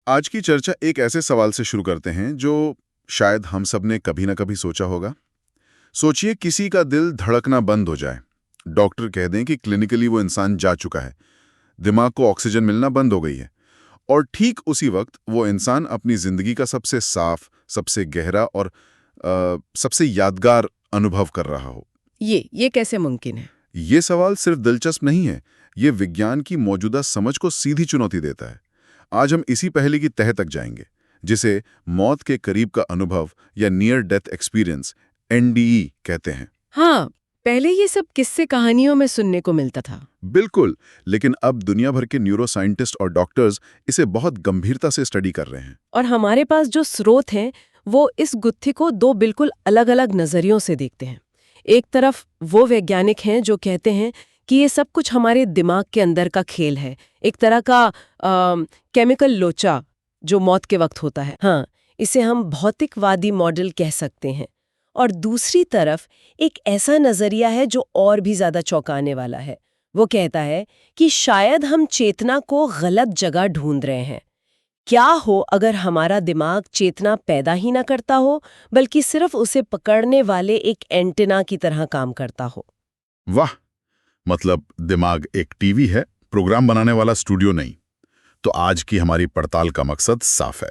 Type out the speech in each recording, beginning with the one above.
आज की चर्चा एक ऐसे सवाल से शुरू करते हैं जो शायद हम सब ने कभी ना कभी सोचा होगा। सोचिए किसी का दिल धड़कना बंद हो जाए, डॉक्टर कह दें कि क्लिनिकली वो इंसान जा चुका है, दिमाग को ऑक्सीजन मिलना बंद हो गई है, और ठीक उसी वक्त वो इंसान अपनी जिंदगी का सबसे साफ, सबसे गहरा और सबसे यादगार अनुभव कर रहा हो। ये कैसे मुमकिन है? ये सवाल सिर्फ दिलचस्प नहीं है, ये विज्ञान की मौजूदा समझ को सीधी चुनौती देता है। आज हम इसी पहेली की तह तक जाएंगे, जिसे मौत के करीब का अनुभव या नियर डेथ एक्सपीरियंस एनडीई कहते हैं। हाँ, पहले ये सब किस्से कहानियों में सुनने को मिलता था। बिल्कुल, लेकिन अब दुनिया भर के न्यूरो साइंटिस्ट और डॉक्टर्स इसे बहुत गंभीरता से स्टडी कर रहे हैं। और हमारे पास जो स्रोत हैं, वो इस गुत्थी को दो बिल्कुल अलग-अलग नजरियों से देखते हैं। एक तरफ वो वैज्ञानिक हैं जो कहते हैं कि ये सब कुछ हमारे दिमाग के अंदर का खेल है, एक तरह का केमिकल लोचा जो मौत के वक्त होता है। हाँ, इसे हम भौतिकवादी मॉडल कह सकते हैं। और दूसरी तरफ एक ऐसा नजरिया है जो और भी ज्यादा चौंकाने वाला है। वो कहता है कि शायद हम चेतना को गलत जगह ढूंढ रहे हैं। क्या हो अगर हमारा दिमाग चेतना पैदा ही ना करता हो, बल्कि सिर्फ उसे पकड़ने वाले एक एंटेना की तरह काम करता हो। वाह, मतलब दिमाग एक टीवी है, प्रोग्राम बनाने वाला स्टूडियो नहीं। तो आज की हमारी पड़ताल का मकसद साफ है,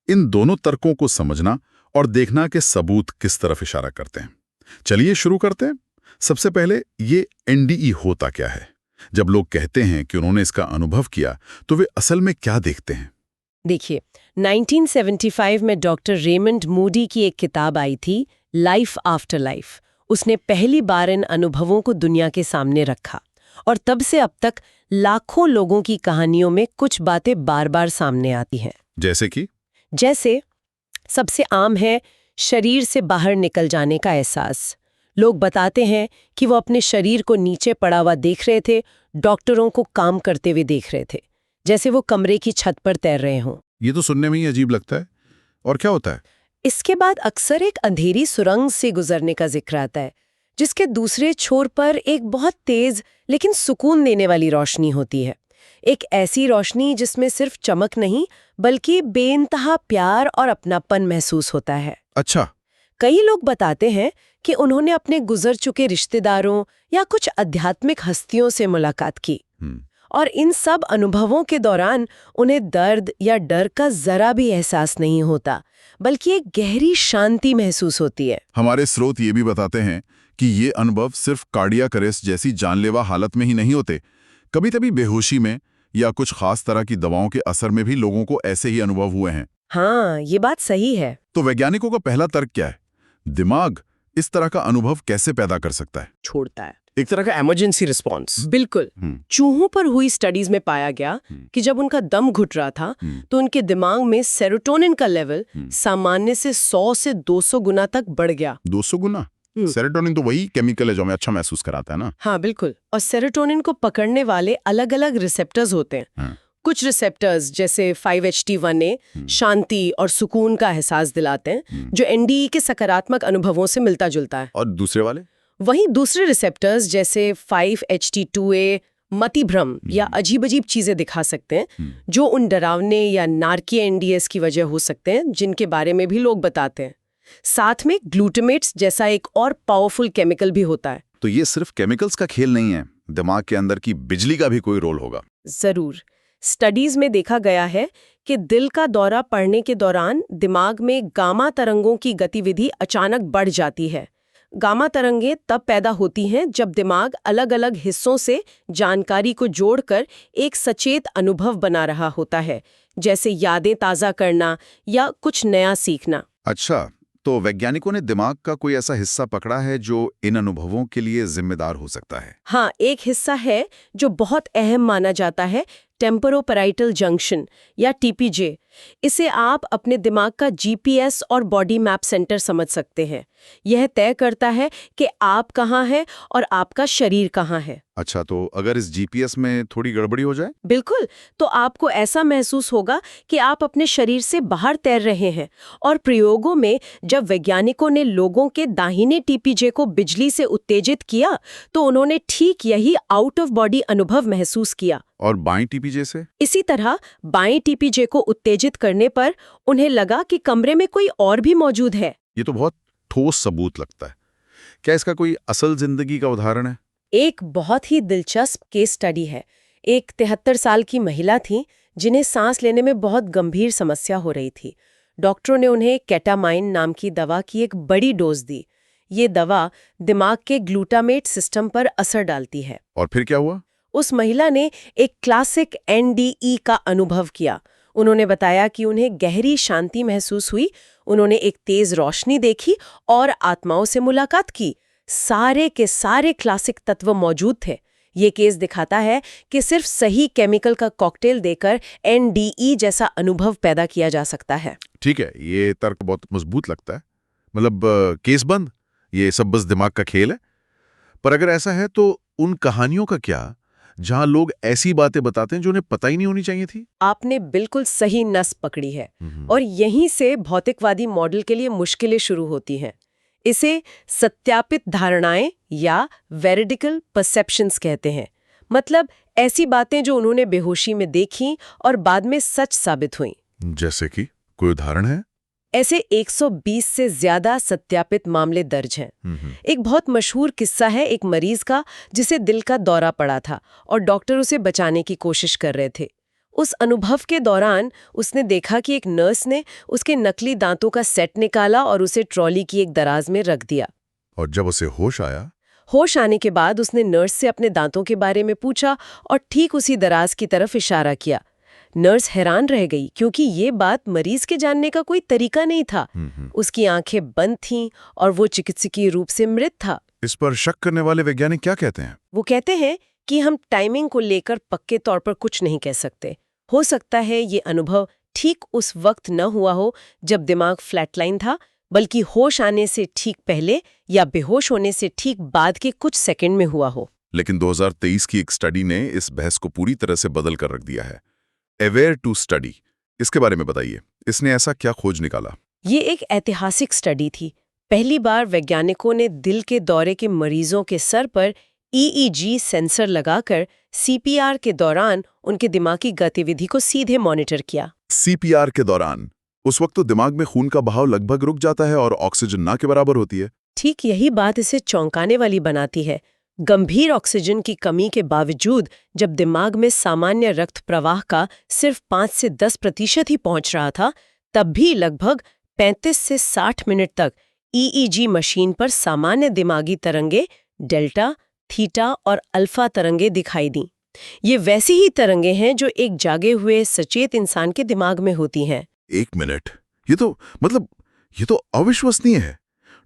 इन दोनों तर्कों को समझना और देखना कि सबूत किस तरफ इशारा करते हैं। चलिए शुरू करते हैं। सबसे पहले ये एनडीई होता क्या है? जब लोग कहते हैं कि उन्होंने इसका अनुभव किया, तो वे असल में क्या देखते हैं? देखिए, 1975 में डॉक्टर रेमंड मूडी की एक किताब आई थी, लाइफ आफ्टर लाइफ। उसने पहली बार इन अनुभवों को दुनिया के सामने रखा, और तब से अब तक लाखों लोगों की कहानियों में कुछ बातें बार बार सामने आती हैं। जैसे सबसे आम है शरीर से बाहर निकल जाने का एहसास। लोग बताते हैं कि वो अपने शरीर को नीचे पड़ा हुआ देख रहे थे, डॉक्टरों को काम करते हुए देख रहे थे, जैसे वो कमरे की छत पर तैर रहे हों। ये तो सुनने में ही अजीब लगता है। और क्या होता है? इसके बाद अक्सर एक अंधेरी सुरंग से गुजरने का जिक्र आता है, जिसके दूसरे छोर पर एक बहुत तेज लेकिन सुकून देने वाली रोशनी होती है। एक ऐसी रोशनी जिसमें सिर्फ चमक नहीं, बल्कि बेइंतहा प्यार और अपनापन महसूस होता है। अच्छा। कई लोग बताते हैं कि उन्होंने अपने गुजर चुके रिश्तेदारों या कुछ आध्यात्मिक हस्तियों से मुलाकात की, और इन सब अनुभवों के दौरान उन्हें दर्द या डर का जरा भी एहसास नहीं होता, बल्कि एक गहरी शांति महसूस होती है। हमारे स्रोत ये भी बताते हैं कि ये अनुभव सिर्फ कार्डियक अरेस्ट जैसी जानलेवा हालत में ही नहीं होते, कभी कभी बेहोशी में या कुछ खास तरह की दवाओं के असर में भी लोगों को ऐसे ही अनुभव हुए हैं। हाँ, ये बात सही है। तो वैज्ञानिकों का पहला तर्क क्या है? दिमाग इस तरह का अनुभव कैसे पैदा कर सकता है? छोड़ता है, एक तरह का इमरजेंसी रिस्पॉन्स। बिल्कुल। चूहों पर हुई स्टडीज में पाया गया कि जब उनका दम घुट रहा था, तो उनके दिमाग में सेरोटोनिन का लेवल सामान्य से 100 से 200 गुना तक बढ़ गया। 200 गुना? सेरोटोनिन तो वही केमिकल है जो हमें अच्छा महसूस कराता है ना? हाँ, बिल्कुल। और सेरोटोनिन को पकड़ने वाले अलग अलग रिसेप्टर्स होते हैं। कुछ रिसेप्टर्स जैसे 5-HT1A शांति और सुकून का एहसास दिलाते हैं, जो एनडीई के सकारात्मक अनुभवों से मिलता जुलता है। और दूसरे वाले? वहीं दूसरे रिसेप्टर्स जैसे 5-HT2A मति भ्रम या अजीब अजीब चीजें दिखा सकते हैं, जो उन डरावने या नारकीय एनडीएस की वजह हो सकते हैं, जिनके बारे में भी लोग बताते हैं। साथ में ग्लूटामेट्स जैसा एक और पावरफुल केमिकल भी होता है। तो ये सिर्फ केमिकल्स का खेल नहीं है, दिमाग के अंदर की बिजली का भी कोई रोल होगा? जरूर। स्टडीज में देखा गया है कि दिल का दौरा पड़ने के दौरान दिमाग में गामा तरंगों की गतिविधि अचानक बढ़ जाती है। गामा तरंगें तब पैदा होती हैं जब दिमाग अलग अलग हिस्सों से जानकारी को जोड़कर एक सचेत अनुभव बना रहा होता है, जैसे यादें ताज़ा करना या कुछ नया सीखना। अच्छा, तो वैज्ञानिकों ने दिमाग का कोई ऐसा हिस्सा पकड़ा है जो इन अनुभवों के लिए जिम्मेदार हो सकता है? हाँ, एक हिस्सा है जो बहुत अहम माना जाता है, टेम्पोरोपैराइटल जंक्शन या टीपीजे। इसे आप अपने दिमाग का जीपीएस और बॉडी मैप सेंटर समझ सकते हैं। यह तय करता है कि आप कहाँ हैं और आपका शरीर कहाँ है। अच्छा, तो अगर इस जीपीएस में थोड़ी गड़बड़ी हो जाए? बिल्कुल, तो आपको ऐसा महसूस होगा कि आप अपने शरीर से बाहर तैर रहे हैं। और प्रयोगों में जब वैज्ञानिकों ने लोगों के दाहिने टीपीजे को बिजली से उत्तेजित किया, तो उन्होंने ठीक यही आउट ऑफ बॉडी अनुभव महसूस किया। और बाएं टीपीजे से? इसी तरह बाएं टीपीजे को उत्तेजित करने पर उन्हें लगा कि कमरे में कोई और भी मौजूद है। ये तो बहुत ठोस सबूत लगता है। क्या इसका कोई असल जिंदगी का उदाहरण है? एक बहुत ही दिलचस्प केस स्टडी है। एक 73 साल की महिला थी जिन्हें सांस लेने में बहुत गंभीर समस्या हो रही थी। डॉक्टरों ने उन्हें केटामाइन नाम की दवा की एक बड़ी डोज दी। ये दवा दिमाग के ग्लूटामेट सिस्टम पर असर डालती है। और फिर क्या हुआ? उस महिला ने एक क्लासिक एनडीई का अनुभव किया। उन्होंने बताया कि उन्हें गहरी शांति महसूस हुई, उन्होंने एक तेज रोशनी देखी और आत्माओं से मुलाकात की। सारे के सारे क्लासिक तत्व मौजूद थे। ये केस दिखाता है कि सिर्फ सही केमिकल का कॉकटेल देकर एनडीई जैसा अनुभव पैदा किया जा सकता है। ठीक है, ये तर्क बहुत मजबूत लगता है। मतलब केस बंद, ये सब बस दिमाग का खेल है। पर अगर ऐसा है तो उन कहानियों का क्या जहां लोग ऐसी बातें बताते हैं जो उन्हें पता ही नहीं होनी चाहिए थी? आपने बिल्कुल सही नस पकड़ी है। और यहीं से भौतिकवादी मॉडल के लिए मुश्किलें शुरू होती हैं। इसे सत्यापित धारणाएं या वेरिडिकल परसेप्शंस कहते हैं। मतलब ऐसी बातें जो उन्होंने बेहोशी में देखी और बाद में सच साबित हुई। जैसे कि कोई उदाहरण है? ऐसे 120 से ज्यादा सत्यापित मामले दर्ज हैं। एक बहुत मशहूर किस्सा है एक मरीज का जिसे दिल का दौरा पड़ा था और डॉक्टर उसे बचाने की कोशिश कर रहे थे। उस अनुभव के दौरान उसने देखा कि एक नर्स ने उसके नकली दांतों का सेट निकाला और उसे ट्रॉली की एक दराज में रख दिया। और जब उसे होश आया? होश आने के बाद उसने नर्स से अपने दांतों के बारे में पूछा और ठीक उसी दराज की तरफ इशारा किया। नर्स हैरान रह गई क्योंकि ये बात मरीज के जानने का कोई तरीका नहीं था। उसकी आंखें बंद थीं और वो चिकित्सकीय रूप से मृत था। इस पर शक करने वाले वैज्ञानिक क्या कहते हैं? वो कहते हैं कि हम टाइमिंग को लेकर पक्के तौर पर कुछ नहीं कह सकते। हो सकता है ये अनुभव ठीक उस वक्त न हुआ हो जब दिमाग फ्लैटलाइन था, बल्कि होश आने से ठीक पहले या बेहोश होने से ठीक बाद के कुछ सेकंड में हुआ हो। लेकिन 2023 की एक स्टडी ने इस बहस को पूरी तरह से बदल कर रख दिया है। अवेयर टू स्टडी, इसके बारे में बताइए। इसने ऐसा क्या खोज निकाला? ये एक ऐतिहासिक स्टडी थी। पहली बार वैज्ञानिकों ने दिल के दौरे के मरीजों के सर पर ईईजी सेंसर लगाकर सीपीआर के दौरान उनके दिमागी गतिविधि को सीधे मॉनिटर किया। सीपीआर के दौरान? उस वक्त तो दिमाग में खून का बहाव लगभग रुक जाता है और ऑक्सीजन ना के बराबर होती है। ठीक यही बात इसे चौंकाने वाली बनाती है। गंभीर ऑक्सीजन की कमी के बावजूद जब दिमाग में सामान्य रक्त प्रवाह का सिर्फ 5 से 10% ही पहुंच रहा था, तब भी लगभग 35 से 60 मिनट तक ईईजी मशीन पर सामान्य दिमागी तरंगे डेल्टा, थीटा और अल्फा तरंगे दिखाई दी। ये वैसी ही तरंगे हैं जो एक जागे हुए सचेत इंसान के दिमाग में होती हैं। 1 मिनट, ये तो अविश्वसनीय है।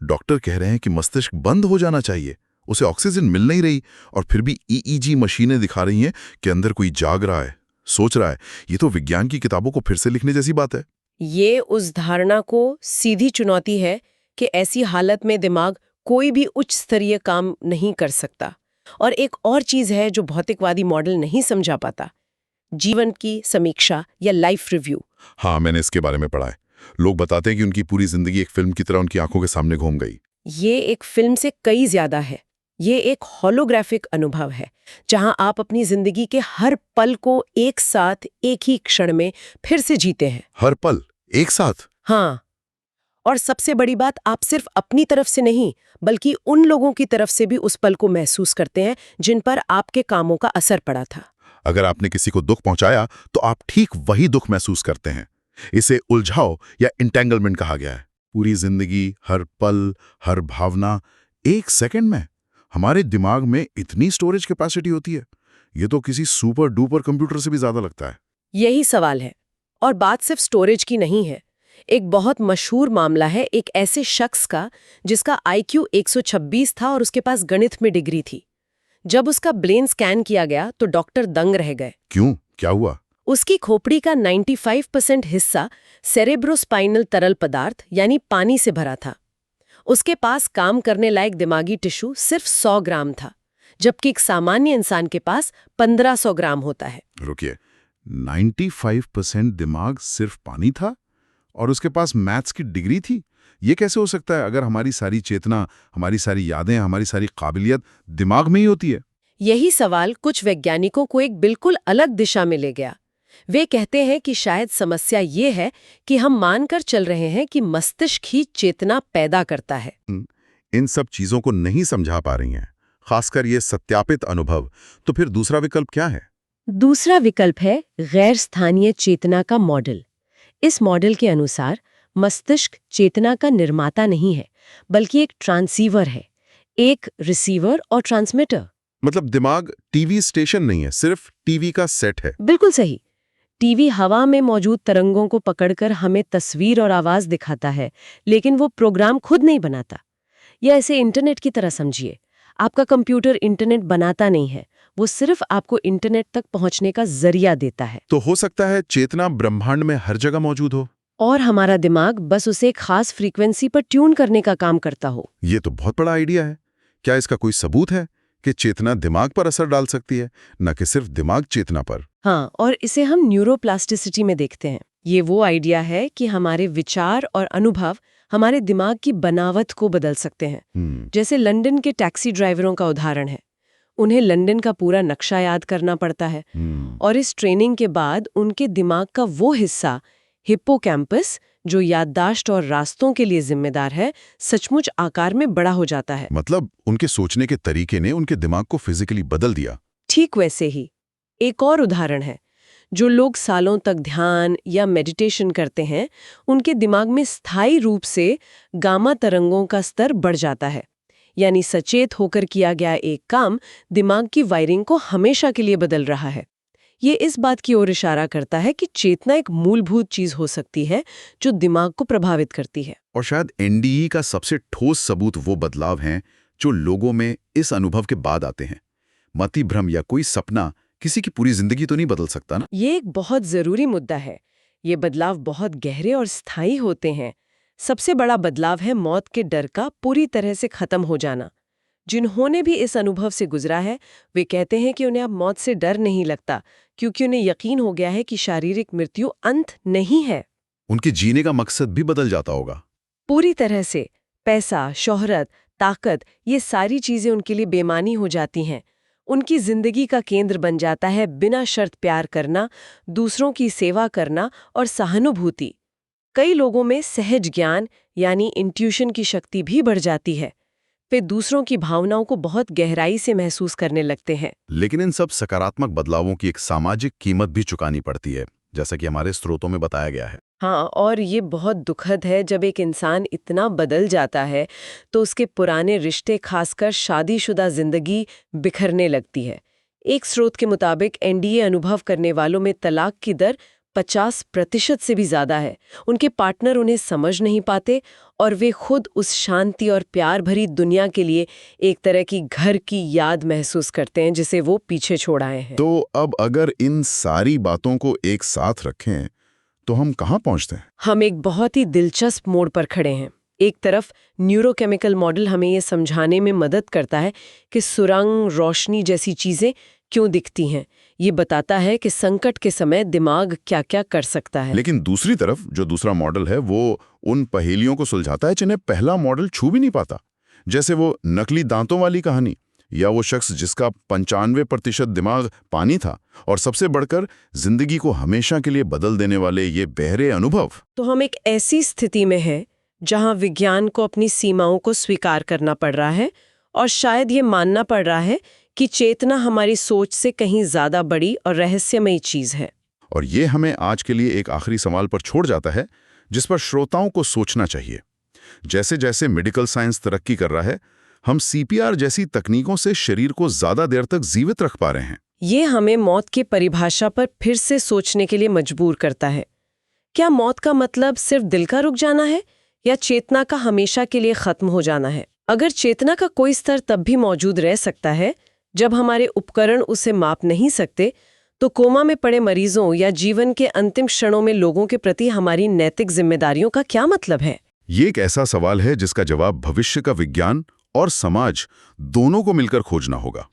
डॉक्टर कह रहे हैं कि मस्तिष्क बंद हो जाना चाहिए, उसे ऑक्सीजन मिल नहीं रही, और फिर भी ईईजी मशीनें दिखा रही हैं कि अंदर कोई जाग रहा है, सोच रहा है। ये तो विज्ञान की किताबों को फिर से लिखने जैसी बात है। ये उस धारणा को सीधी चुनौती है कि ऐसी हालत में दिमाग कोई भी उच्च स्तरीय काम नहीं कर सकता। और एक और चीज है जो भौतिकवादी मॉडल नहीं समझा पाता, जीवन की समीक्षा या लाइफ रिव्यू। हाँ, मैंने इसके बारे में पढ़ा है। लोग बताते हैं कि उनकी पूरी जिंदगी एक फिल्म की तरह उनकी आंखों के सामने घूम गई। ये एक फिल्म से कई ज्यादा है। ये एक होलोग्राफिक अनुभव है जहां आप अपनी जिंदगी के हर पल को एक साथ एक ही क्षण में फिर से जीते हैं। हर पल एक साथ? हाँ, और सबसे बड़ी बात, आप सिर्फ अपनी तरफ से नहीं बल्कि उन लोगों की तरफ से भी उस पल को महसूस करते हैं जिन पर आपके कामों का असर पड़ा था। अगर आपने किसी को दुख पहुंचाया तो आप ठीक वही दुख महसूस करते हैं। इसे उलझाव या इंटेंगलमेंट कहा गया है। पूरी जिंदगी, हर पल, हर भावना, एक सेकंड में। हमारे दिमाग में इतनी स्टोरेज कैपेसिटी होती है, ये तो किसी सुपर डुपर कंप्यूटर से भी ज्यादा लगता है। यही सवाल है। और बात सिर्फ स्टोरेज की नहीं है। एक बहुत मशहूर मामला है एक ऐसे शख्स का जिसका IQ 126 था और उसके पास गणित में डिग्री थी। जब उसका ब्रेन स्कैन किया गया तो डॉक्टर दंग रह गए। क्यों? क्या हुआ? उसकी खोपड़ी का 95% हिस्सा सेरेब्रोस्पाइनल तरल पदार्थ यानी पानी से भरा था। उसके पास काम करने लायक दिमागी टिश्यू सिर्फ 100 ग्राम था, जबकि एक सामान्य इंसान के पास 1500 ग्राम होता है। रुकिए, 95% दिमाग सिर्फ पानी था और उसके पास मैथ्स की डिग्री थी? ये कैसे हो सकता है अगर हमारी सारी चेतना, हमारी सारी यादें, हमारी सारी काबिलियत दिमाग में ही होती है? यही सवाल कुछ वैज्ञानिकों को एक बिल्कुल अलग दिशा में ले गया। वे कहते हैं कि शायद समस्या ये है कि हम मानकर चल रहे हैं कि मस्तिष्क ही चेतना पैदा करता है। इन सब चीजों को नहीं समझा पा रही हैं, खासकर ये सत्यापित अनुभव। तो फिर दूसरा विकल्प क्या है? दूसरा विकल्प है गैर स्थानीय चेतना का मॉडल। इस मॉडल के अनुसार मस्तिष्क चेतना का निर्माता नहीं है, बल्कि एक ट्रांसीवर है, एक रिसीवर और ट्रांसमीटर। मतलब दिमाग टीवी स्टेशन नहीं है, सिर्फ टीवी का सेट है। बिल्कुल सही। टीवी हवा में मौजूद तरंगों को पकड़कर हमें तस्वीर और आवाज दिखाता है, लेकिन वो प्रोग्राम खुद नहीं बनाता। या ऐसे इंटरनेट की तरह समझिए, आपका कंप्यूटर इंटरनेट बनाता नहीं है, वो सिर्फ आपको इंटरनेट तक पहुंचने का जरिया देता है। तो हो सकता है चेतना ब्रह्मांड में हर जगह मौजूद हो, और हमारा दिमाग बस उसे एक खास फ्रीक्वेंसी पर ट्यून करने का काम करता हो। ये तो बहुत बड़ा आइडिया है। क्या इसका कोई सबूत है कि चेतना दिमाग पर असर डाल सकती है, न कि सिर्फ दिमाग चेतना पर? हाँ, और इसे हम न्यूरोप्लास्टिसिटी में देखते हैं। ये वो आइडिया है कि हमारे विचार और अनुभव हमारे दिमाग की बनावट को बदल सकते हैं। जैसे लंदन के टैक्सी ड्राइवरों का उदाहरण है। उन्हें लंदन का पूरा नक्शा याद करना पड़ता है, और इस ट्रेनिंग के बाद उनके दिमाग का वो हिस्सा, हिप्पोकैम्पस, जो याददाश्त और रास्तों के लिए जिम्मेदार है, सचमुच आकार में बड़ा हो जाता है। मतलब उनके सोचने के तरीके ने उनके दिमाग को फिजिकली बदल दिया। ठीक वैसे ही एक और उदाहरण है। जो लोग सालों तक ध्यान या मेडिटेशन करते हैं, उनके दिमाग में स्थायी रूप से गामा तरंगों का स्तर बढ़ जाता है। यानी सचेत होकर किया गया एक काम दिमाग की वायरिंग को हमेशा के लिए बदल रहा है। ये इस बात की ओर इशारा करता है कि चेतना एक मूलभूत चीज हो सकती है जो दिमाग को प्रभावित करती है। और शायद एनडीई का सबसे ठोस सबूत वो बदलाव हैं जो लोगों में इस अनुभव के बाद आते हैं। मति भ्रम या कोई सपना किसी की पूरी जिंदगी तो नहीं बदल सकता ना? ये एक बहुत जरूरी मुद्दा है। ये बदलाव बहुत गहरे और स्थायी होते हैं। सबसे बड़ा बदलाव है मौत के डर का पूरी तरह से खत्म हो जाना। जिन्होंने भी इस अनुभव से गुजरा है, वे कहते हैं कि उन्हें अब मौत से डर नहीं लगता, क्योंकि उन्हें यकीन हो गया है कि शारीरिक मृत्यु अंत नहीं है। उनके जीने का मकसद भी बदल जाता होगा। पूरी तरह से। पैसा, शोहरत, ताकत, ये सारी चीजें उनके लिए बेमानी हो जाती हैं। उनकी जिंदगी का केंद्र बन जाता है बिना शर्त प्यार करना, दूसरों की सेवा करना और सहानुभूति। कई लोगों में सहज ज्ञान यानी इंट्यूशन की शक्ति भी बढ़ जाती है। वे दूसरों की भावनाओं को बहुत गहराई से महसूस करने लगते हैं। लेकिन इन सब सकारात्मक बदलावों की एक सामाजिक कीमत भी चुकानी पड़ती है, जैसा कि हमारे स्रोतों में बताया गया है। हाँ, और ये बहुत दुखद है जब एक इंसान इतना बदल जाता है तो उसके पुराने रिश्ते, खासकर शादीशुदा जिंदगी, बिखरने लगती है। एक स्रोत के मुताबिक एनडीए अनुभव करने वालों में तलाक की दर 50% से भी ज्यादा है। उनके पार्टनर उन्हें समझ नहीं पाते और वे खुद उस शांति और प्यार भरी दुनिया के लिए एक तरह की घर की याद महसूस करते हैं जिसे वो पीछे छोड़ आए हैं। तो अब अगर इन सारी बातों को एक साथ रखें तो हम कहाँ पहुँचते हैं? हम एक बहुत ही दिलचस्प मोड़ पर खड़े हैं। एक तरफ न्यूरोकेमिकल मॉडल हमें ये समझाने में मदद करता है कि सुरंग, रोशनी जैसी चीजें क्यों दिखती हैं। ये बताता है कि संकट के समय दिमाग क्या-क्या कर सकता है। लेकिन दूसरी तरफ जो दूसरा मॉडल है वो उन पहेलियों को सुलझाता है जिन्हें पहला मॉडल छू भी नहीं पाता। जैसे वो नकली दांतों वाली कहानी, या वो शख्स जिसका 95% दिमाग पानी था, और सबसे बढ़कर जिंदगी को हमेशा के लिए बदल देने वाले ये बहरे अनुभव। तो हम एक ऐसी स्थिति में हैं जहां विज्ञान को अपनी सीमाओं को स्वीकार करना पड़ रहा है और शायद ये मानना पड़ रहा है कि चेतना हमारी सोच से कहीं ज्यादा बड़ी और रहस्यमयी चीज है। और ये हमें आज के लिए एक आखिरी सवाल पर छोड़ जाता है जिस पर श्रोताओं को सोचना चाहिए। जैसे जैसे मेडिकल साइंस तरक्की कर रहा है, हम सीपीआर जैसी तकनीकों से शरीर को ज्यादा देर तक जीवित रख पा रहे हैं। ये हमें मौत की परिभाषा पर फिर से सोचने के लिए मजबूर करता है। क्या मौत का मतलब सिर्फ दिल का रुक जाना है या चेतना का हमेशा के लिए खत्म हो जाना है? अगर चेतना का कोई स्तर तब भी मौजूद रह सकता है जब हमारे उपकरण उसे माप नहीं सकते, तो कोमा में पड़े मरीजों या जीवन के अंतिम क्षणों में लोगों के प्रति हमारी नैतिक जिम्मेदारियों का क्या मतलब है? ये एक ऐसा सवाल है जिसका जवाब भविष्य का विज्ञान और समाज दोनों को मिलकर खोजना होगा।